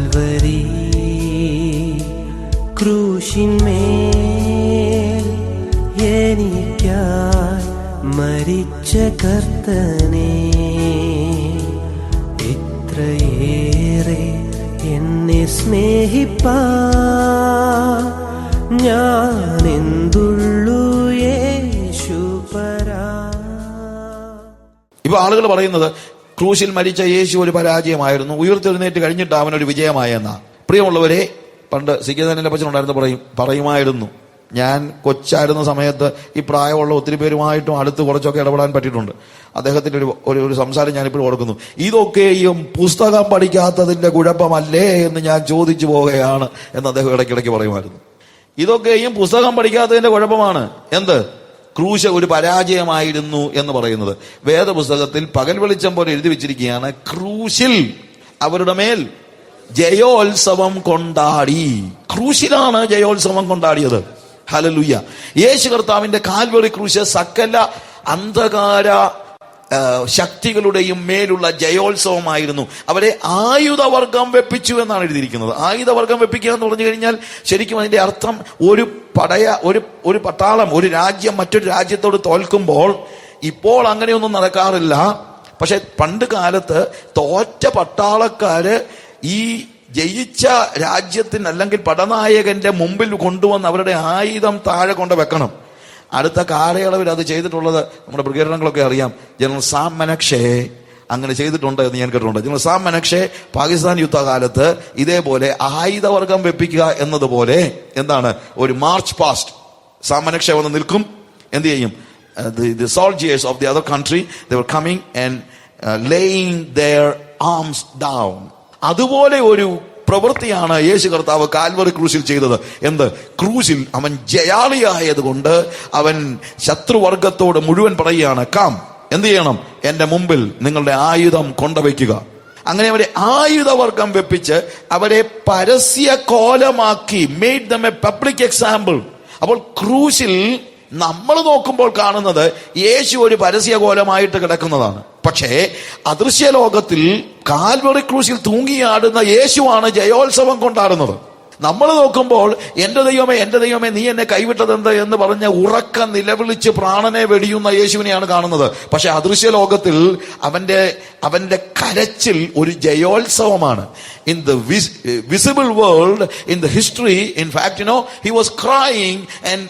Calvary ക്രൂശിന്മേൽ എനിക്കായി മരിച്ച കർത്തനേ, ഇത്രയേറെ എന്നെ സ്നേഹിപ്പാൻ ഞാനെന്തുള്ളൂ യേശുപരാ. ഇപ്പൊ ആളുകൾ പറയുന്നത് ക്രൂശിൽ മരിച്ച യേശു ഒരു പരാജയമായിരുന്നു, ഉയർത്തെഴുന്നേറ്റ് കഴിഞ്ഞിട്ട് അവനൊരു വിജയമായെന്നാ. പ്രിയമുള്ളവരെ, പണ്ട് സിഗേതന്റെ പച്ചനുണ്ടായിരുന്നു പറയുമായിരുന്നു. ഞാൻ കൊച്ചായിരുന്ന സമയത്ത് ഈ പ്രായമുള്ള ഒത്തിരി പേരുമായിട്ടും അടുത്ത് കുറച്ചൊക്കെ ഇടപെടാൻ പറ്റിയിട്ടുണ്ട്. അദ്ദേഹത്തിന്റെ ഒരു സംസാരം ഞാനിപ്പോഴും ഓർക്കുന്നു. ഇതൊക്കെയും പുസ്തകം പഠിക്കാത്തതിന്റെ കുഴപ്പമല്ലേ എന്ന് ഞാൻ ചോദിച്ചു പോവുകയാണ് എന്ന് അദ്ദേഹം ഇടയ്ക്കിടയ്ക്ക് പറയുമായിരുന്നു. ഇതൊക്കെയും പുസ്തകം പഠിക്കാത്തതിന്റെ കുഴപ്പമാണ്. എന്ത്? ക്രൂശ് ഒരു പരാജയമായിരുന്നു എന്ന് പറയുന്നത്. വേദപുസ്തകത്തിൽ പകൽ വെളിച്ചം പോലെ എഴുതി വെച്ചിരിക്കുകയാണ്, ക്രൂശിൽ അവരുടെ മേൽ ജയോത്സവം കൊണ്ടാടി. ക്രൂശിലാണ് ജയോത്സവം കൊണ്ടാടിയത്. ഹല്ലേലൂയ. യേശു കർത്താവിന്റെ കാൽവറി ക്രൂശ് സകല അന്ധകാര ശക്തികളുടെയും മേലുള്ള ജയോത്സവമായിരുന്നു. അവരെ ആയുധവർഗം വെപ്പിച്ചു എന്നാണ് എഴുതിയിരിക്കുന്നത്. ആയുധവർഗം വെപ്പിക്കുക എന്ന് പറഞ്ഞു കഴിഞ്ഞാൽ ശരിക്കും അതിന്റെ അർത്ഥം ഒരു പട്ടാളം, ഒരു രാജ്യം മറ്റൊരു രാജ്യത്തോട് തോൽക്കുമ്പോൾ, ഇപ്പോൾ അങ്ങനെയൊന്നും നടക്കാറില്ല, പക്ഷെ പണ്ട് കാലത്ത് തോറ്റ പട്ടാളക്കാര് ഈ ജയിച്ച രാജ്യത്തിന് അല്ലെങ്കിൽ പടനായകന്റെ മുമ്പിൽ കൊണ്ടുവന്ന് അവരുടെ ആയുധം താഴെ കൊണ്ട് വെക്കണം. അടുത്ത കാലയളവിൽ അത് ചെയ്തിട്ടുള്ളത് നമ്മുടെ ബ്രിഗേഡിയറുകളൊക്കെ അറിയാം. ജനറൽ സാം മനക്ഷേ അങ്ങനെ ചെയ്തിട്ടുണ്ട് എന്ന് ഞാൻ കേട്ടിട്ടുണ്ട്. ജനറൽ സാം മനക്ഷേ പാകിസ്ഥാൻ യുദ്ധകാലത്ത് ഇതേപോലെ ആയുധവർഗം വെപ്പിക്കുക എന്നതുപോലെ എന്താണ് ഒരു മാർച്ച് പാസ്റ്റ് സാം മനക്ഷേ വന്ന് നിൽക്കും. എന്ത് ചെയ്യും? the soldiers of the other country, they were coming and laying their arms down. അതുപോലെ ഒരു പ്രവൃത്തിയാണ് യേശു കർത്താവ് കാൽവറി ക്രൂശിൽ ചെയ്തത്. എന്ത്? ക്രൂശിൽ അവൻ ജയാളിയായത് കൊണ്ട് അവൻ ശത്രുവർഗത്തോട് മുഴുവൻ പറയുകയാണ്, കാം, എന്ത് ചെയ്യണം? എന്റെ മുമ്പിൽ നിങ്ങളുടെ ആയുധം കൊണ്ടുവയ്ക്കുക. അങ്ങനെ അവരെ ആയുധവർഗം വെപ്പിച്ച് അവരെ പരസ്യ കോലമാക്കി, made them a public example. അപ്പോൾ ക്രൂശിൽ നമ്മൾ നോക്കുമ്പോൾ കാണുന്നത് യേശു ഒരു പരസ്യ കോലമായിട്ട് കിടക്കുന്നതാണ്. പക്ഷേ അദൃശ്യ ലോകത്തിൽ കാൽവറി ക്രൂശിൽ തൂങ്ങിയാടുന്ന യേശുവാണ് ജയോത്സവം കൊണ്ടാടുന്നത്. നമ്മൾ നോക്കുമ്പോൾ എന്റെ ദൈവമേ നീ എന്നെ കൈവിട്ടതെന്ത് എന്ന് പറഞ്ഞ് ഉറക്ക നിലവിളിച്ച് പ്രാണനെ വെടിയുന്ന യേശുവിനെയാണ് കാണുന്നത്. പക്ഷെ അദൃശ്യ ലോകത്തിൽ അവന്റെ കരച്ചിൽ ഒരു ജയോത്സവമാണ്. In the visible world, in the history, in fact he was crying and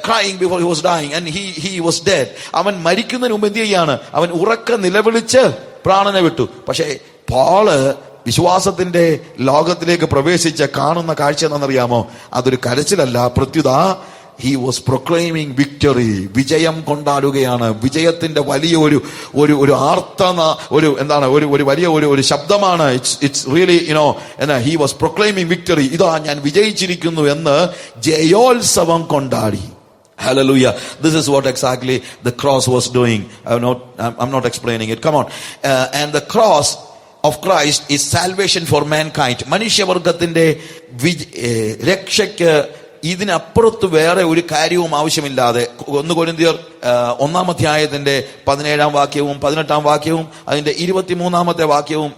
crying before he was dying and he was dead. അവൻ മരിക്കുന്നതിന് മുമ്പ് എന്ത് ചെയ്യാണ്? അവൻ ഉറക്ക നിലവിളിച്ച് പ്രാണനെ വിട്ടു. പക്ഷേ പോള് വിശ്വാസത്തിന്റെ ലോകത്തിലേക്ക് പ്രവേശിച്ച് കാണുന്ന കാഴ്ച എന്താണെന്നറിയാമോ? അതൊരു കരച്ചിലല്ല, പ്രത്യുത he was proclaiming victory. വിജയം കൊണ്ടാടുകയാണ്. വിജയത്തിന്റെ വലിയ ഒരു ആർത്തന ഒരു വലിയ ഒരു ശബ്ദമാണ്. It's really he was proclaiming victory. ഇതാ ഞാൻ വിജയിച്ചിരിക്കുന്നു എന്ന് ജയോത്സവം കൊണ്ടാടി. Hallelujah. This is what exactly the cross was doing. I'm not explaining it. Come on. And the cross of Christ is salvation for mankind. മനുഷ്യവർഗത്തിന്റെ രക്ഷയ്ക്ക് ഇതിനപ്പുറത്ത് വേറെ ഒരു കാര്യവും ആവശ്യമില്ലാതെ 1 കൊരിന്ത്യർ 1-ാം അധ്യായത്തിന്റെ 17-ാം വാക്യവും 18-ാം വാക്യവും അതിന്റെ 23-ാമത്തെ വാക്യവും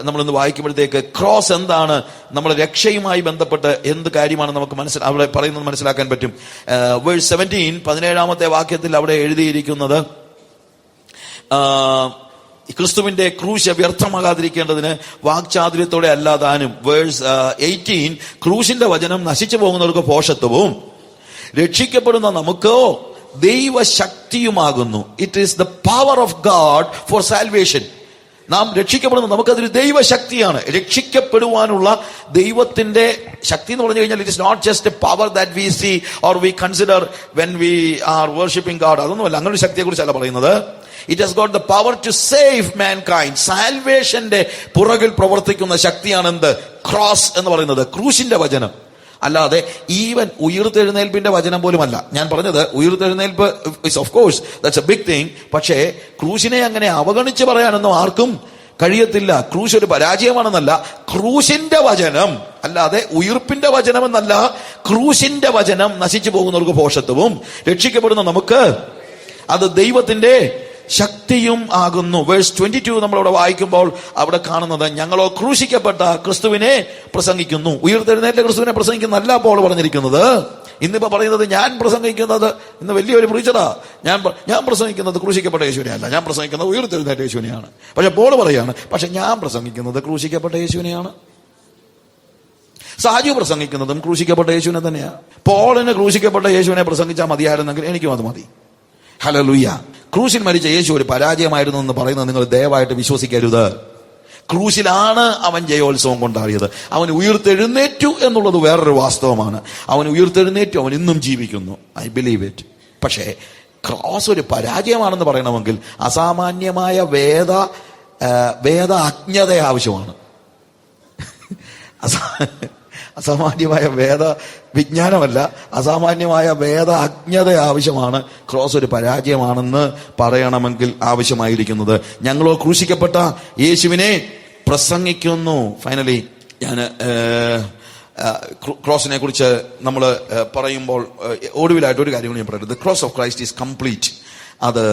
നമ്മളിന്ന് വായിക്കുമ്പോഴത്തേക്ക് ക്രോസ് എന്താണ്, നമ്മുടെ രക്ഷയുമായി ബന്ധപ്പെട്ട് എന്ത് കാര്യമാണ് നമുക്ക് അവിടെ പറയുന്നത് മനസ്സിലാക്കാൻ പറ്റും. വേഴ്സ് 17 17-ാമത്തെ വാക്യത്തിൽ അവിടെ എഴുതിയിരിക്കുന്നത്, ക്രിസ്തുവിന്റെ ക്രൂശ് വ്യർത്ഥമാകാതിരിക്കേണ്ടതിന് വാക്ചാതുര്യത്തോടെ അല്ലാതാനും. വേഴ്സ് 18 ക്രൂശിന്റെ വചനം നശിച്ചു പോകുന്നവർക്ക് ഭോഷത്വവും രക്ഷിക്കപ്പെടുന്ന നമുക്കോ ദൈവശക്തിയുമാകുന്നു. It is the power of God for salvation. നാം രക്ഷിക്കപ്പെടുന്നത് നമുക്കതൊരു ദൈവശക്തിയാണ്. രക്ഷിക്കപ്പെടുവാനുള്ള ദൈവത്തിന്റെ ശക്തി എന്ന് പറഞ്ഞു കഴിഞ്ഞാൽ it is not just a power that we see or we consider when we are worshipping God. അതൊന്നുമല്ല, അങ്ങനെ ഒരു ശക്തിയെ കുറിച്ചല്ല പറയുന്നത്. It has got the power to save mankind. സാൽവേഷന്റെ പുറകിൽ പ്രവർത്തിക്കുന്ന ശക്തിയാണ് എന്ത്? ക്രോസ് എന്ന് പറയുന്നത്, ക്രൂശിന്റെ വചനം. അല്ലാതെ ഈവൻ ഉയർത്തെഴുന്നേൽപ്പിന്റെ വചനം പോലുമല്ല. ഞാൻ പറഞ്ഞത് ഉയർത്തെഴുന്നേൽപ്പ് is of course that's a big thing. പക്ഷേ ക്രൂശിനെ അങ്ങനെ അവഗണിച്ച് പറയാനൊന്നും ആർക്കും കഴിയത്തില്ല. ക്രൂശ് ഒരു പരാജയമാണെന്നല്ല, ക്രൂശിന്റെ വചനം, അല്ലാതെ ഉയിർപ്പിന്റെ വചനം എന്നല്ല. ക്രൂശിന്റെ വചനം നശിച്ചു പോകുന്നവർക്ക് ഭോഷത്വവും രക്ഷിക്കപ്പെടുന്ന നമുക്ക് അത് ദൈവത്തിന്റെ ശക്തിയും ആകുന്നു. വേഴ്സ് 22 നമ്മളവിടെ വായിക്കുമ്പോൾ അവിടെ കാണുന്നത്, ഞങ്ങളോ ക്രൂശിക്കപ്പെട്ട ക്രിസ്തുവിനെ പ്രസംഗിക്കുന്നു. ഉയർത്തെഴുന്നേറ്റ ക്രിസ്തുവിനെ പ്രസംഗിക്കുന്നല്ല പോൾ പറഞ്ഞിരിക്കുന്നത്. ഇന്നിപ്പോ പറയുന്നത് ഞാൻ പ്രസംഗിക്കുന്നത്, ഇന്ന് വലിയൊരു പ്രീച്ചറാ, ഞാൻ പ്രസംഗിക്കുന്നത് ക്രൂശിക്കപ്പെട്ട യേശുവിനെ അല്ല, ഞാൻ പ്രസംഗിക്കുന്നത് ഉയർത്തെഴുന്നേറ്റ യേശുവിനെയാണ്. പക്ഷെ പോൾ പറയാണ്, പക്ഷെ ഞാൻ പ്രസംഗിക്കുന്നത് ക്രൂശിക്കപ്പെട്ട യേശുവിനെയാണ്. സാജു പ്രസംഗിക്കുന്നതും ക്രൂശിക്കപ്പെട്ട യേശുവിനെ തന്നെയാണ്. പോളിന് ക്രൂശിക്കപ്പെട്ട യേശുവിനെ പ്രസംഗിച്ചാൽ മതിയായിരുന്നെങ്കിൽ എനിക്കും അത് മതി. ഹല്ലേലൂയ. ക്രൂശിൽ മരിച്ച യേശു ഒരു പരാജയമായിരുന്നു എന്ന് പറയുന്നത് നിങ്ങൾ ദയവായിട്ട് വിശ്വസിക്കരുത്. ക്രൂശിലാണ് അവൻ ജയോത്സവം കൊണ്ടാടിയത്. അവൻ ഉയർത്തെഴുന്നേറ്റു എന്നുള്ളത് വേറൊരു വാസ്തവമാണ്. അവൻ ഉയർത്തെഴുന്നേറ്റു, അവൻ ഇന്നും ജീവിക്കുന്നു. I believe it. പക്ഷേ ക്രോസ് ഒരു പരാജയമാണെന്ന് പറയണമെങ്കിൽ അസാമാന്യമായ വേദ അജ്ഞത ആവശ്യമാണ്. അസാമാന്യമായ വേദ വിജ്ഞാനമല്ല, അസാമാന്യമായ വേദ അജ്ഞത ആവശ്യമാണ് ക്രോസ് ഒരു പരാജയമാണെന്ന് പറയണമെങ്കിൽ ആവശ്യമായിരിക്കുന്നത്. ഞങ്ങളോ ക്രൂശിക്കപ്പെട്ട യേശുവിനെ പ്രസംഗിക്കുന്നു. ഫൈനലി ഞാൻ ക്രോസിനെ കുറിച്ച് നമ്മൾ പറയുമ്പോൾ ഒടുവിലായിട്ട് ഒരു കാര്യം ഞാൻ പറയുന്നത്, the cross of Christ is complete. അത്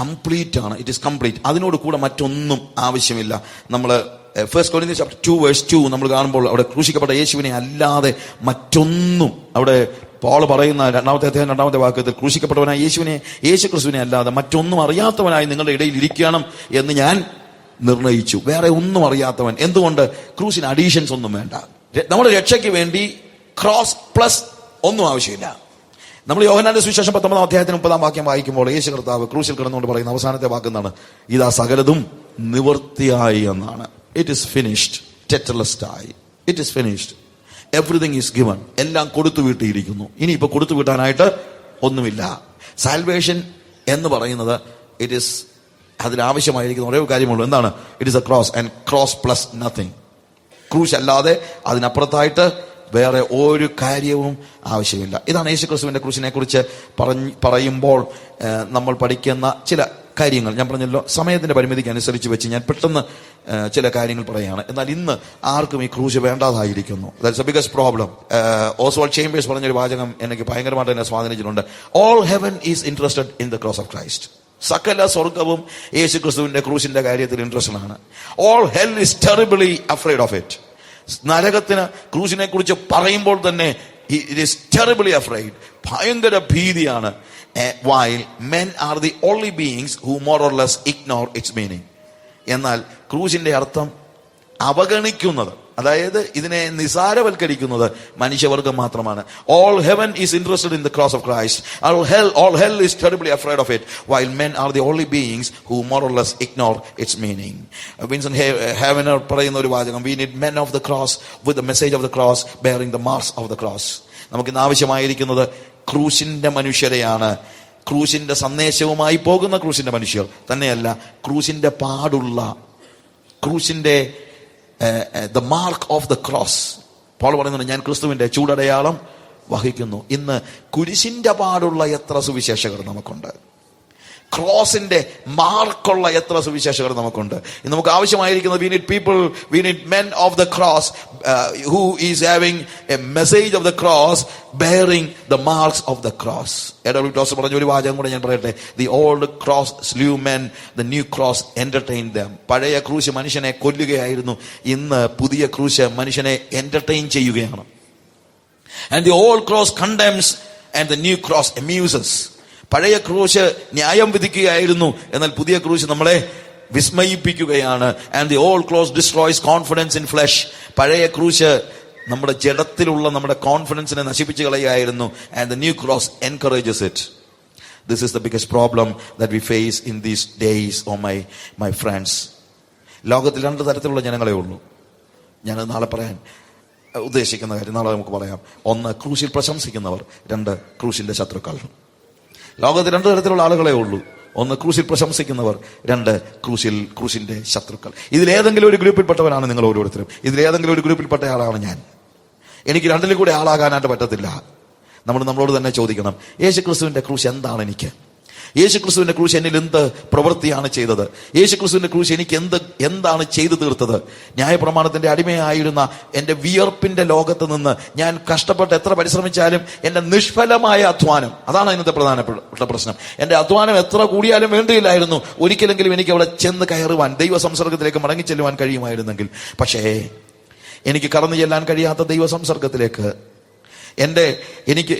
കംപ്ലീറ്റ് ആണ്. It is complete. അതിനോട് കൂടെ മറ്റൊന്നും ആവശ്യമില്ല. നമ്മൾ 1 Corinthians chapter 2 verse 2 നമ്മൾ കാണുമ്പോൾ അവിടെ ക്രൂശിക്കപ്പെട്ട യേശുവിനെ അല്ലാതെ മറ്റൊന്നും, അവിടെ പോൾ പറയുന്ന രണ്ടാമത്തെ വാക്യത്തിൽ, ക്രൂശിക്കപ്പെട്ടവനായ യേശു ക്രിസ്തുവിനെ അല്ലാതെ മറ്റൊന്നും അറിയാത്തവനായി നിങ്ങളുടെ ഇടയിൽ ഇരിക്കണം എന്ന് ഞാൻ നിർണയിച്ചു. വേറെ ഒന്നും അറിയാത്തവൻ. എന്തുകൊണ്ട്? ക്രൂശിന് അഡീഷൻസ് ഒന്നും വേണ്ട. നമ്മുടെ രക്ഷയ്ക്ക് വേണ്ടി ക്രോസ് പ്ലസ് ഒന്നും ആവശ്യമില്ല. നമ്മൾ യോഹന്നാന്റെ സുവിശേഷം 19 അധ്യായത്തിന് 30 വാക്യം വായിക്കുമ്പോൾ യേശു കർത്താവ് ക്രൂശിൽ കിടന്നുകൊണ്ട് പറയുന്ന അവസാനത്തെ വാക്കെന്താണ്? ഇതാ സകലതും നിവൃത്തിയായി എന്നാണ്. It is finished. Tetelestai. It is finished. Everything is given. എല്ലാം കൊടുത്തു വീട്ടിയിരിക്കുന്നു. ഇനിയിപ്പോ കൊടുത്തു വീട്ടാനായിട്ട് ഒന്നുമില്ല. സാൽവേഷൻ എന്ന് പറയുന്നത് ഇറ്റ് ഈസ്, അതിനാവശ്യമായിരിക്കുന്ന ഒരേ കാര്യമുള്ളൂ. എന്താണ്? It is A cross and cross plus nothing. ക്രൂശ് അല്ലാതെ അതിനപ്പുറത്തായിട്ട് വേറെ ഒരു കാര്യവും ആവശ്യമില്ല. ഇതാണ് യേശുക്രിസ്തുവിന്റെ ക്രൂശിനെ കുറിച്ച് പറയുമ്പോൾ നമ്മൾ പഠിക്കുന്ന ചില കാര്യങ്ങൾ. ഞാൻ പറഞ്ഞല്ലോ, സമയത്തിന്റെ പരിമിതിക്ക് അനുസരിച്ച് വെച്ച് ഞാൻ പെട്ടെന്ന് ചില കാര്യങ്ങൾ പറയുകയാണ്. എന്നാൽ ഇന്ന് ആർക്കും ഈ ക്രൂശ് വേണ്ടാതായിരിക്കുന്നു. That's a biggest problem. Oswald Chambers പറഞ്ഞൊരു വാചകം എനിക്ക് ഭയങ്കരമായിട്ട് എന്നെ സ്വാധീനിച്ചിട്ടുണ്ട്. All heaven is interested in the cross of Christ. സകല സ്വർഗവും യേശു ക്രിസ്തുവിന്റെ ക്രൂശിന്റെ കാര്യത്തിൽ ഇൻട്രസ്റ്റഡ് ആണ്. All hell is terribly afraid of it. നരകത്തിന് ക്രൂശിനെ കുറിച്ച് പറയുമ്പോൾ തന്നെ ഇറ്റ് ഈസ് ടെറിബിളി അഫ്രൈഡ്. ഭയങ്കര ഭീതിയാണ്. While men are the only beings who more or less ignore its meaning. എന്നാൽ ക്രൂശിന്റെ അർത്ഥം അവഗണിക്കുന്നത്, അതായത് ഇതിനെ നിസാരവൽക്കരിക്കുന്നത് മനുഷ്യവർഗം മാത്രമാണ്. All heaven is interested in the cross of Christ. All hell is terribly afraid of it, while men are the only beings who more or less ignore its meaning. Vincent Havener പറയുന്ന ഒരു വാചകം, we need men of the cross with the message of the cross, bearing the marks of the cross. നമുക്കിന്ന് ആവശ്യമായിരിക്കുന്നത് ക്രൂശിന്റെ മനുഷ്യരെയാണ്. ക്രൂശിന്റെ സന്ദേശവുമായി പോകുന്ന ക്രൂശിന്റെ മനുഷ്യർ തന്നെയല്ല, ക്രൂശിന്റെ പാടുള്ള, ക്രൂശിന്റെ the mark of the cross. Paul പറയുന്നുണ്ട്, ഞാൻ ക്രിസ്തുവിന്റെ ചൂടടയാളം വഹിക്കുന്നു. ഇന്ന് കുരിശിന്റെ പാടുള്ള എത്ര സുവിശേഷകർ നമുക്കുണ്ട്. ക്രോസിന്റെ മാർക്കുള്ള എത്ര സുവിശേഷകർ നമുക്കുണ്ട്. നമുക്ക് ആവശ്യമായിരിക്കുന്നത്, we need men of the cross who is having a message of the cross, bearing the marks of the cross. A W Tozer പറഞ്ഞ ഒരു വാചകം കൂടെ ഞാൻ പറയട്ടെ. The old cross slew men, the new cross entertained them. പഴയ ക്രൂശ് മനുഷ്യനെ കൊല്ലുകയായിരുന്നു, ഇന്ന് പുതിയ ക്രൂശ് മനുഷ്യനെ എന്റർടൈൻ ചെയ്യുകയാണ്. And the old cross condemns and the new cross amuses. പഴയ ക്രൂശ് ന്യായം വിധിക്കുകയായിരുന്നു, എന്നാൽ പുതിയ ക്രൂശ് നമ്മളെ വിസ്മയിപ്പിക്കുകയാണ്. And the old cross destroys confidence in flesh. പഴയ ക്രൂശ് നമ്മുടെ ജഡത്തിലുള്ള നമ്മുടെ കോൺഫിഡൻസിനെ നശിപ്പിച്ചു കളയുകയായിരുന്നു. And the new cross encourages it. This is the biggest problem that we face in these days. Oh my friends, ലോകത്തിൽ 2 തരത്തിലുള്ള ജനങ്ങളെ ഉള്ളൂ. ഞാനത് നാളെ പറയാൻ ഉദ്ദേശിക്കുന്ന കാര്യം നാളെ നമുക്ക് പറയാം. 1 ക്രൂശിൽ പ്രശംസിക്കുന്നവർ, 2 ക്രൂശിന്റെ ശത്രുക്കൾ. ലോകത്ത് 2 തരത്തിലുള്ള ആളുകളെ ഉള്ളൂ. 1 ക്രൂശിൽ പ്രശംസിക്കുന്നവർ, 2 ക്രൂശിന്റെ ശത്രുക്കൾ. ഇതിലേതെങ്കിലും ഒരു ഗ്രൂപ്പിൽപ്പെട്ടവരാണ് നിങ്ങൾ ഓരോരുത്തരും. ഇതിലേതെങ്കിലും ഒരു ഗ്രൂപ്പിൽപ്പെട്ട ആളാണ് ഞാൻ. എനിക്ക് 2ലും കൂടെ ആളാകാനായിട്ട് പറ്റത്തില്ല. നമ്മളോട് തന്നെ ചോദിക്കണം, യേശു ക്രിസ്തുവിന്റെ ക്രൂശ് എന്താണ് എനിക്ക്? യേശുക്രിസ്തുവിന്റെ ക്രൂശ് എന്നിൽ എന്ത് പ്രവൃത്തിയാണ് ചെയ്തത്? യേശുക്രിസ്തുവിന്റെ ക്രൂശ് എനിക്ക് എന്താണ് ചെയ്തു തീർത്തത്? ന്യായപ്രമാണത്തിന്റെ അടിമയായിരുന്ന എന്റെ വിയർപ്പിന്റെ ലോകത്ത് നിന്ന് ഞാൻ കഷ്ടപ്പെട്ട് എത്ര പരിശ്രമിച്ചാലും എന്റെ നിഷ്ഫലമായ അധ്വാനം, അതാണ് ഇന്നത്തെ പ്രധാനപ്പെട്ട പ്രശ്നം. എന്റെ അധ്വാനം എത്ര കൂടിയാലും വേണ്ടിയില്ലായിരുന്നു, ഒരിക്കലെങ്കിലും എനിക്ക് അവിടെ ചെന്ന് കയറുവാൻ, ദൈവ സംസർഗത്തിലേക്ക് മടങ്ങിച്ചെല്ലുവാൻ കഴിയുമായിരുന്നെങ്കിൽ. പക്ഷേ എനിക്ക് കടന്നു ചെല്ലാൻ കഴിയാത്ത ദൈവ സംസർഗത്തിലേക്ക്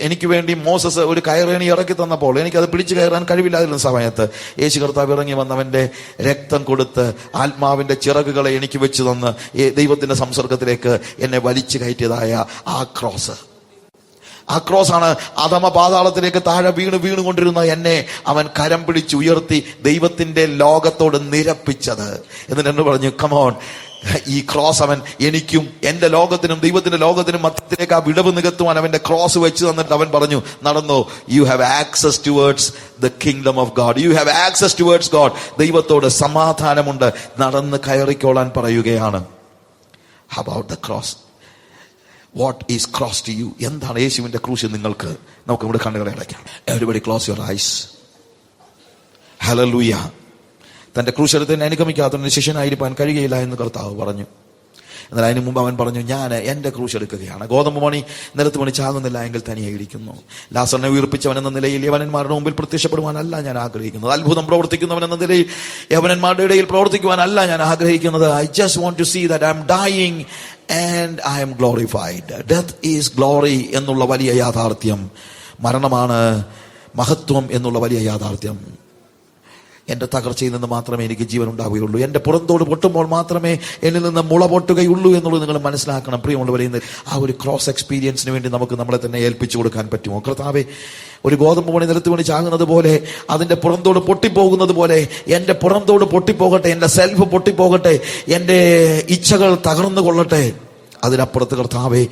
എനിക്ക് വേണ്ടി മോസസ് ഒരു കയറേണി ഇറക്കി തന്നപ്പോൾ എനിക്കത് പിടിച്ചു കയറാൻ കഴിവില്ലാതിരുന്ന സമയത്ത് യേശു കർത്താവ് ഇറങ്ങി വന്നവന്റെ രക്തം കൊടുത്ത് ആത്മാവിന്റെ ചിറകുകളെ എനിക്ക് വെച്ച് തന്ന് ദൈവത്തിന്റെ സംസർഗത്തിലേക്ക് എന്നെ വലിച്ചു കയറ്റിയതായ ആ ക്രോസാണ് അധമ പാതാളത്തിലേക്ക് താഴെ വീണുകൊണ്ടിരുന്ന എന്നെ അവൻ കരം പിടിച്ചുയർത്തി ദൈവത്തിന്റെ ലോകത്തോട് നിരപ്പിച്ചത്. എന്നിട്ട് എന്നോട് പറഞ്ഞു, കമോൺ, ഈ ക്രോസ് അവൻ എനിക്കും എന്റെ ലോകത്തിനും ദൈവത്തിന്റെ ലോകത്തിനും മധ്യത്തിലേക്ക് ആ വിടവ് നികത്തുവാൻ അവന്റെ ക്രോസ് വെച്ച് തന്നിട്ട് അവൻ പറഞ്ഞു, നടന്നോ, you have access towards the kingdom of God, you have access towards God. ദൈവത്തോട് സമാധാനമുണ്ട്, നടന്ന് കയറിക്കോളാൻ പറയുകയാണ്. About the cross, what is cross to you? എന്താണ് യേശുവിന്റെ ക്രൂശ് നിങ്ങൾക്ക്? നമുക്ക് ഇവിടെ കണ്ണുകളെ അടയ്ക്കാം. Everybody close your eyes. Hallelujah. തന്റെ ക്രൂശെടുത്ത് അനുഗമിക്കാത്തവന് ശിഷ്യനായിരിക്കാൻ കഴിയുകയില്ല എന്ന് കർത്താവ് പറഞ്ഞു. എന്നാൽ അതിന് മുമ്പ് അവൻ പറഞ്ഞു, ഞാൻ എന്റെ ക്രൂശ് എടുക്കുകയാണ്. ഗോതമ്പ് മണി നിലത്ത് മണി ചാകുന്നില്ല എങ്കിൽ തനിയെ ഇരിക്കുന്നു. ലാസറിനെ ഉയർപ്പിച്ചവൻ എന്ന നിലയിൽ യവനന്മാരുടെ മുമ്പിൽ പ്രത്യക്ഷപ്പെടുവാനല്ല ഞാൻ ആഗ്രഹിക്കുന്നത്. അത്ഭുതം പ്രവർത്തിക്കുന്നവൻ എന്ന നിലയിൽ യവനന്മാരുടെ ഇടയിൽ പ്രവർത്തിക്കുവാനല്ല ഞാൻ ആഗ്രഹിക്കുന്നത്. I just want to see that I am dying and I am glorified. Death is glory എന്നുള്ള വലിയ യാഥാർത്ഥ്യം, മരണമാണ് മഹത്വം എന്നുള്ള വലിയ യാഥാർത്ഥ്യം. എന്റെ തകർച്ചയിൽ നിന്ന് മാത്രമേ എനിക്ക് ജീവൻ ഉണ്ടാവുകയുള്ളൂ. എന്റെ പുറന്തോട് പൊട്ടുമ്പോൾ മാത്രമേ എന്നിൽ നിന്ന് മുള പൊട്ടുകയുള്ളൂ എന്നുള്ളത് നിങ്ങൾ മനസ്സിലാക്കണം. പ്രിയമുള്ളവരെ, ആ ഒരു ക്രോസ് എക്സ്പീരിയൻസിന് വേണ്ടി നമുക്ക് നമ്മളെ തന്നെ ഏൽപ്പിച്ചു കൊടുക്കാൻ പറ്റുമോ? കർത്താവേ, ഒരു ഗോതമ്പ് മണി നിലത്ത് വീണ് ചാകുന്നത് പോലെ, അതിന്റെ പുറന്തോട് പൊട്ടിപ്പോകുന്നത് പോലെ എന്റെ പുറന്തോട് പൊട്ടിപ്പോകട്ടെ, എന്റെ സെൽഫ് പൊട്ടിപ്പോകട്ടെ, എന്റെ ഇച്ഛകൾ തകർന്നു കൊള്ളട്ടെ. അതിനപ്പുറത്ത് കർത്താവേ,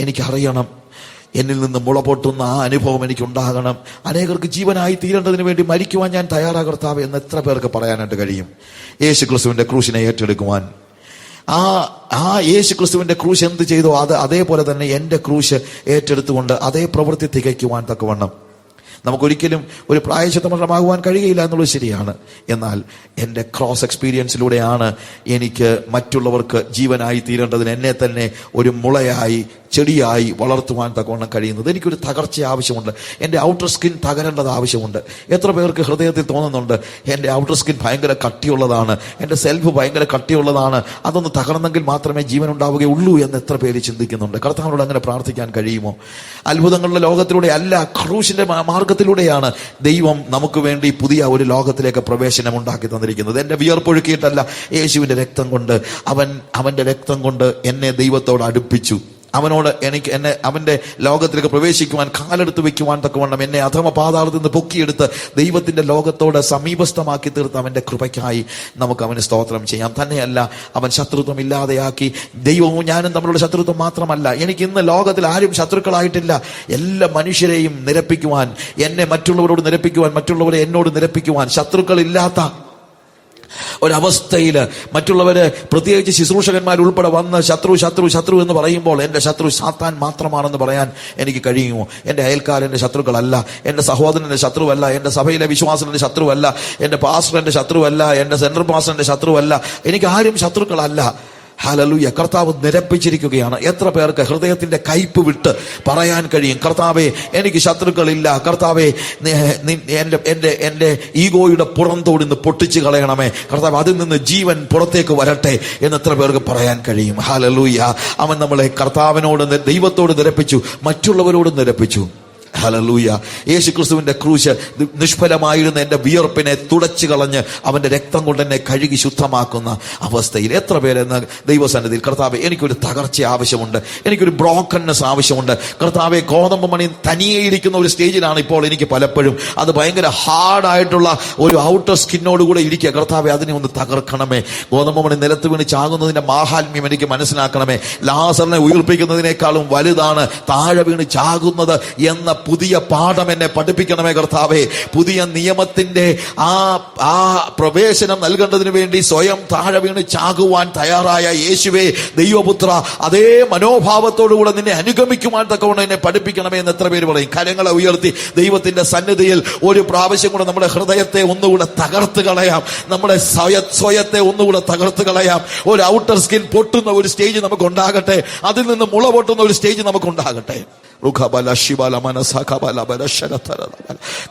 എനിക്കറിയണം, എന്നിൽ നിന്ന് മുള പൊട്ടുന്ന ആ അനുഭവം എനിക്കുണ്ടാകണം. അനേകർക്ക് ജീവനായി തീരേണ്ടതിന് വേണ്ടി മരിക്കുവാൻ ഞാൻ തയ്യാറാണ് കർത്താവേ എന്ന് എത്ര പേർക്ക് പറയാനായിട്ട് കഴിയും? യേശു ക്രിസ്തുവിന്റെ ക്രൂശിനെ ഏറ്റെടുക്കുവാൻ, ആ യേശു ക്രിസ്തുവിന്റെ ക്രൂശ് എന്ത് ചെയ്തോ അതേപോലെ തന്നെ എന്റെ ക്രൂശ് ഏറ്റെടുത്തുകൊണ്ട് അതേ പ്രവൃത്തി തികയ്ക്കുവാൻ തക്കവണ്ണം നമുക്കൊരിക്കലും ഒരു പ്രായശ്ചിത്തമാകുവാൻ കഴിയുകയില്ല എന്നുള്ളത് ശരിയാണ്. എന്നാൽ എൻ്റെ ക്രോസ് എക്സ്പീരിയൻസിലൂടെയാണ് എനിക്ക് മറ്റുള്ളവർക്ക് ജീവനായി തീരേണ്ടതിന് എന്നെ തന്നെ ഒരു മുളയായി ചെടിയായി വളർത്തുവാൻ തക്കവണ്ണം കഴിയുന്നത്. എനിക്കൊരു തകർച്ച ആവശ്യമുണ്ട്, എൻ്റെ ഔട്ടർ സ്കിൻ തകരേണ്ടത് ആവശ്യമുണ്ട്. എത്ര പേർക്ക് ഹൃദയത്തിൽ തോന്നുന്നുണ്ട്, എൻ്റെ ഔട്ടർ സ്കിൻ ഭയങ്കര കട്ടിയുള്ളതാണ്, എൻ്റെ സെൽഫ് ഭയങ്കര കട്ടിയുള്ളതാണ്, അതൊന്ന് തകർന്നെങ്കിൽ മാത്രമേ ജീവൻ ഉണ്ടാവുകയുള്ളൂ എന്ന് എത്ര പേര് ചിന്തിക്കുന്നുണ്ട്? കർത്താവിനോട് അങ്ങനെ പ്രാർത്ഥിക്കാൻ കഴിയുമോ? അത്ഭുതങ്ങളുടെ ലോകത്തിലൂടെ അല്ല, ക്രൂശിന്റെ മാർഗത്തിലൂടെയാണ് ദൈവം നമുക്ക് വേണ്ടി പുതിയ ഒരു ലോകത്തിലേക്ക് പ്രവേശനം ഉണ്ടാക്കി തന്നിരിക്കുന്നത്. എൻ്റെ വിയർപ്പൊഴുക്കിയിട്ടല്ല, യേശുവിന്റെ രക്തം കൊണ്ട്, അവന്റെ രക്തം കൊണ്ട് എന്നെ ദൈവത്തോട് അടുപ്പിച്ചു. അവനോട് എന്നെ അവന്റെ ലോകത്തിലേക്ക് പ്രവേശിക്കുവാൻ, കാലെടുത്ത് വെക്കുവാൻ തക്കവണ്ണം എന്നെ അധമ പാതാളത്തിൽ നിന്ന് പൊക്കിയെടുത്ത് ദൈവത്തിന്റെ ലോകത്തോട് സമീപസ്ഥമാക്കി തീർത്ത് അവന്റെ കൃപയ്ക്കായി നമുക്ക് അവന് സ്തോത്രം ചെയ്യാം. തന്നെയല്ല, അവൻ ശത്രുത്വം ഇല്ലാതെയാക്കി. ദൈവവും ഞാനും തമ്മിലുള്ള ശത്രുത്വം മാത്രമല്ല, എനിക്ക് ഇന്ന് ലോകത്തിൽ ആരും ശത്രുക്കളായിട്ടില്ല. എല്ലാ മനുഷ്യരെയും നിരപ്പിക്കുവാൻ, എന്നെ മറ്റുള്ളവരോട് നിരപ്പിക്കുവാൻ, മറ്റുള്ളവരെ എന്നോട് നിരപ്പിക്കുവാൻ, ശത്രുക്കളില്ലാത്ത ഒരവസ്ഥയിൽ മറ്റുള്ളവര്, പ്രത്യേകിച്ച് ശുശ്രൂഷകന്മാർ ഉൾപ്പെടെ വന്ന് ശത്രു എന്ന് പറയുമ്പോൾ എൻ്റെ ശത്രു സാത്താൻ മാത്രമാണെന്ന് പറയാൻ എനിക്ക് കഴിയുമോ? എൻ്റെ അയൽക്കാരൻ്റെ ശത്രുക്കളല്ല, എൻ്റെ സഹോദരൻ്റെ ശത്രുവല്ല, എൻ്റെ സഭയിലെ വിശ്വാസത്തിന്റെ ശത്രുവല്ല, എൻ്റെ പാസ്റ്ററിന്റെ ശത്രുവല്ല, എൻ്റെ സെൻട്രൽ പാസ്റ്ററിന്റെ ശത്രുവല്ല, എനിക്ക് ആരും ശത്രുക്കളല്ല. ഹല്ലേലൂയ. കർത്താവ് നിരപ്പിച്ചിരിക്കുകയാണ്. എത്ര പേർക്ക് ഹൃദയത്തിന്റെ കയ്പ് വിട്ട് പറയാൻ കഴിയും, കർത്താവേ, എനിക്ക് ശത്രുക്കളില്ല, കർത്താവേ, എന്റെ ഈഗോയുടെ പുറന്തോട് നിന്ന് പൊട്ടിച്ചു കളയണമേ, കർത്താവ്, അതിൽ നിന്ന് ജീവൻ പുറത്തേക്ക് വരട്ടെ എന്ന് എത്ര പേർക്ക് പറയാൻ കഴിയും? ഹല്ലേലൂയ. അവൻ നമ്മളെ കർത്താവിനോട്, ദൈവത്തോട് നിരപ്പിച്ചു, മറ്റുള്ളവരോട് നിരപ്പിച്ചു. ഹല്ലേലൂയ. യേശുക്രിസ്തുവിന്റെ ക്രൂശ് നിഷ്ഫലമായിരുന്ന എന്റെ വിയർപ്പിനെ തുടച്ചു കളഞ്ഞ് അവന്റെ രക്തം കൊണ്ട് എന്നെ കഴുകി ശുദ്ധമാക്കുന്ന അവസ്ഥയിൽ എത്ര പേരെന്ന് ദൈവസന്നിധിയിൽ, കർത്താവേ, എനിക്കൊരു തകർച്ച ആവശ്യമുണ്ട്, എനിക്കൊരു ബ്രോക്കൺനെസ് ആവശ്യമുണ്ട്. കർത്താവേ, ഗോതമ്പ് മണി തനിയെ ഇരിക്കുന്ന ഒരു സ്റ്റേജിലാണ് ഇപ്പോൾ എനിക്ക് പലപ്പോഴും. അത് ഭയങ്കര ഹാർഡായിട്ടുള്ള ഒരു ഔട്ടർ സ്കിന്നോടുകൂടെ ഇരിക്കുക. കർത്താവേ, അതിനെ ഒന്ന് തകർക്കണമേ. ഗോതമ്പ് മണി നിലത്ത് വീണ് ചാകുന്നതിന്റെ മാഹാത്മ്യം എനിക്ക് മനസ്സിലാക്കണമേ. ലാസറിനെ ഉയർപ്പിക്കുന്നതിനേക്കാളും വലുതാണ് താഴെ വീണ് ചാകുന്നത് എന്ന പുതിയ പാഠം എന്നെ പഠിപ്പിക്കണമേ കർത്താവേ. പുതിയ നിയമത്തിന്റെ ആ പ്രവേശനം നൽകേണ്ടതിന് വേണ്ടി സ്വയം താഴെ വീണ് ചാകുവാൻ തയ്യാറായ യേശുവേ, ദൈവപുത്ര, അതേ മനോഭാവത്തോടുകൂടെ നിന്നെ അനുഗമിക്കുവാൻ തക്കവണ്ണം എന്നെ പഠിപ്പിക്കണമേ എന്ന് എത്ര പേര് പറയും? കരങ്ങളെ ഉയർത്തി ദൈവത്തിന്റെ സന്നിധിയിൽ ഒരു പ്രാവശ്യം കൂടെ നമ്മുടെ ഹൃദയത്തെ ഒന്നുകൂടെ തകർത്ത് കളയാം. നമ്മുടെ സ്വയത്തെ ഒന്നുകൂടെ തകർത്ത് കളയാം. ഒരു ഔട്ടർ സ്കിൻ പൊട്ടുന്ന ഒരു സ്റ്റേജ് നമുക്ക് ഉണ്ടാകട്ടെ. അതിൽ നിന്ന് മുള പൊട്ടുന്ന ഒരു സ്റ്റേജ് നമുക്ക് ഉണ്ടാകട്ടെ.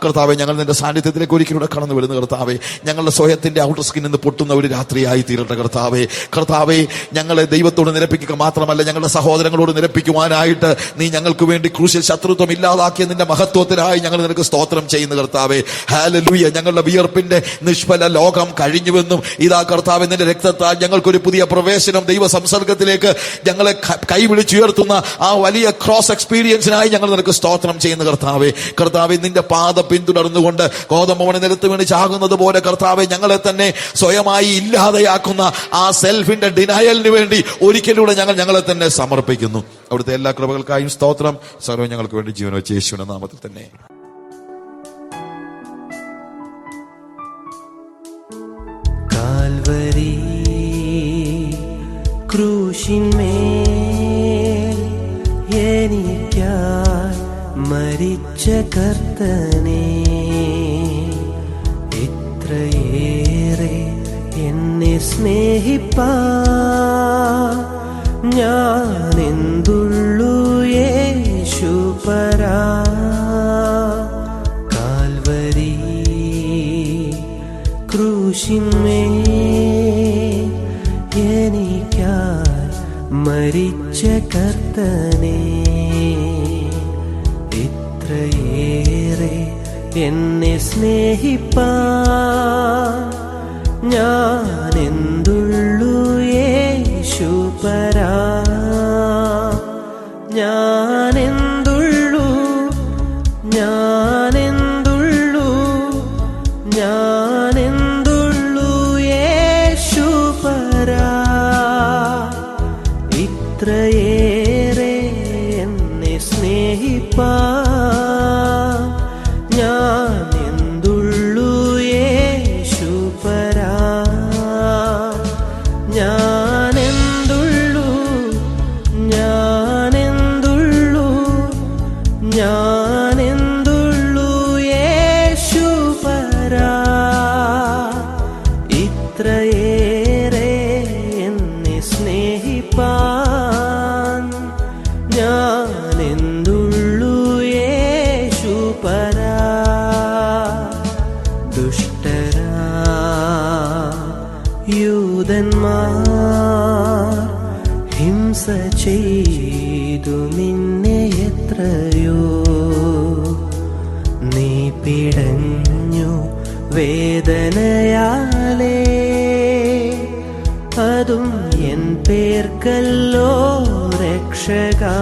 കർത്താവെ, ഞങ്ങൾ നിന്റെ സാന്നിധ്യത്തിലേക്ക് ഒരിക്കലൂടെ കടന്നു വരുന്ന കർത്താവെ, ഞങ്ങളുടെ സ്വയത്തിന്റെ ഔട്ടർ സ്കിന്നിൽ നിന്ന് പൊട്ടുന്ന ഒരു രാത്രിയായി തീരട്ടെ കർത്താവെ. കർത്താവെ, ഞങ്ങളെ ദൈവത്തോട് നിരപ്പിക്കുക മാത്രമല്ല, ഞങ്ങളുടെ സഹോദരങ്ങളോട് നിരപ്പിക്കുവാനായിട്ട് നീ ഞങ്ങൾക്ക് വേണ്ടി ക്രൂശിൽ ശത്രുത്വം ഇല്ലാതാക്കിയ നിന്റെ മഹത്വത്തിനായി ഞങ്ങൾ നിനക്ക് സ്തോത്രം ചെയ്യുന്ന കർത്താവെ. ഹല്ലേലൂയ. ഞങ്ങളുടെ വിയർപ്പിന്റെ നിഷ്ഫല ലോകം കഴിഞ്ഞുവെന്നും ഇതാ കർത്താവെ, നിന്റെ രക്തത്താൽ ഞങ്ങൾക്കൊരു പുതിയ പ്രവേശനം ദൈവ സംസർഗത്തിലേക്ക് ഞങ്ങളെ കൈവിളിച്ചുയർത്തുന്ന ആ വലിയ ക്രോസ് എക്സ്പീരിയൻസിനായി ഞങ്ങൾ നിനക്ക് സ്തോത്രം ചെയ്യുന്ന കർത്താവെ. കർത്താവെ, നിന്റെ പാത പിന്തുടർന്നുകൊണ്ട് ഗോതമ്പ് നിലത്ത് വീണ് ചാകുന്നത് പോലെ കർത്താവെ, ഞങ്ങളെ തന്നെ സ്വയമായി ഇല്ലാതെയാക്കുന്ന ആ സെൽഫിന്റെ ഡിനയലിന് വേണ്ടി ഒരിക്കലൂടെ ഞങ്ങളെ തന്നെ സമർപ്പിക്കുന്നു. അവിടുത്തെ എല്ലാ കൃപകൾക്കായും സ്തോത്രം. സർവ്വം ഞങ്ങൾക്ക് വേണ്ടി ജീവൻ വെച്ച യേശുവിന്റെ നാമത്തിൽ തന്നെ. കാൽവരി ക്രൂശിന്മേൽ എനിക്കായി മരിച്ച കർത്തനേ, ഇത്രയേറെ എന്നെ സ്നേഹിപ്പാൻ ഞാനെന്തുള്ളു യേശുപരാ. കാൽവരി ക്രൂശിന്മേൽ എനിക്കായി മരിച്ച കർത്തനേ, ഇത്രയേറെ എന്നെ സ്നേഹിപ്പാൻ ഞാനെന്തുള്ളു യേശുപരാ. ഞാനെന്തുള്ളു യേശുപരാ. ഇത്രയേറെ എന്നെ സ്നേഹിപ്പാൻ ഞാനെന്തുള്ളു യേശുപരാ. ഞാനെന്തുള്ളു യേശുപരാ. ഇത്രയേറെ എന്നെ സ്നേഹിപ്പാൻ ഞാനെന്തുള്ളു യേശുപരാ. ദുഷ്ടരാ യൂദന്മാർ ഹിംസ ചെയ്തു നിന്നെ എത്രയോ, നീ പിടഞ്ഞു വേദനയാലേ, അതും എൻ പേർക്കല്ലോ രക്ഷകാ.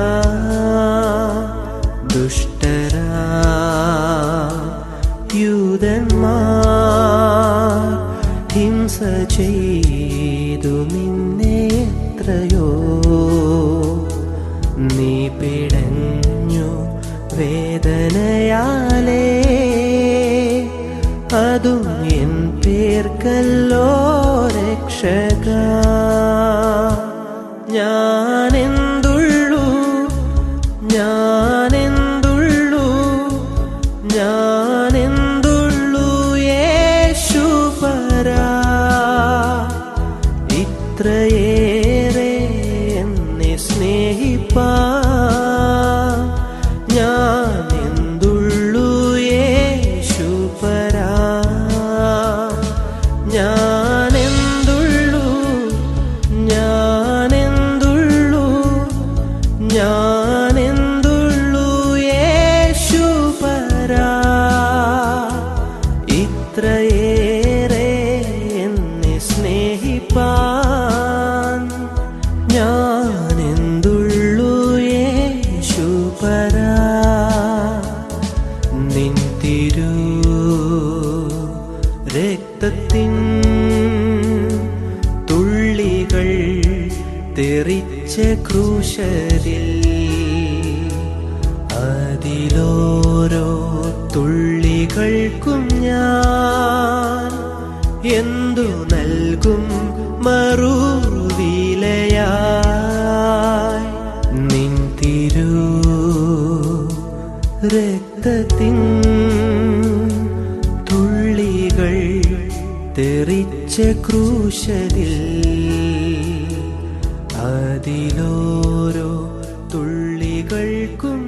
ദുഷ്ടരാ യൂദന്മാർ ഹിംസ ചെയ്തു നിന്നെ എത്രയോ, നീ പിടഞ്ഞു വേദനയാലേ, അതും എൻ പേർക്കല്ലോ രക്ഷകാ. ഞാനെന്തുള്ളു യേശുപരാ. ഇത്രയേറെ എന്നെ സ്നേഹിപ്പാൻ ഞാനെന്തുള്ളു യേശുപരാ. ഞാനെന്തുള്ളു യേശുപരാ. ഇത്രയേറെ എന്നെ സ്നേഹിപ്പാൻ ഞാനെന്തുള്ളു യേശുപരാ. നിൻ തിരു രക്തത്തിൻ തുള്ളികൾ തെറിച്ച ക്രൂശരിൽ അതിലോരോ തുള്ളികൾക്കും ഞാൻ എന്തു നൽകും മറുവിലയായി? നിൻ തിരു രക്തത്തിൻ തുള്ളികൾ തെറിച്ച ക്രൂശിൽ അതിലോരോ തുള്ളികൾക്കും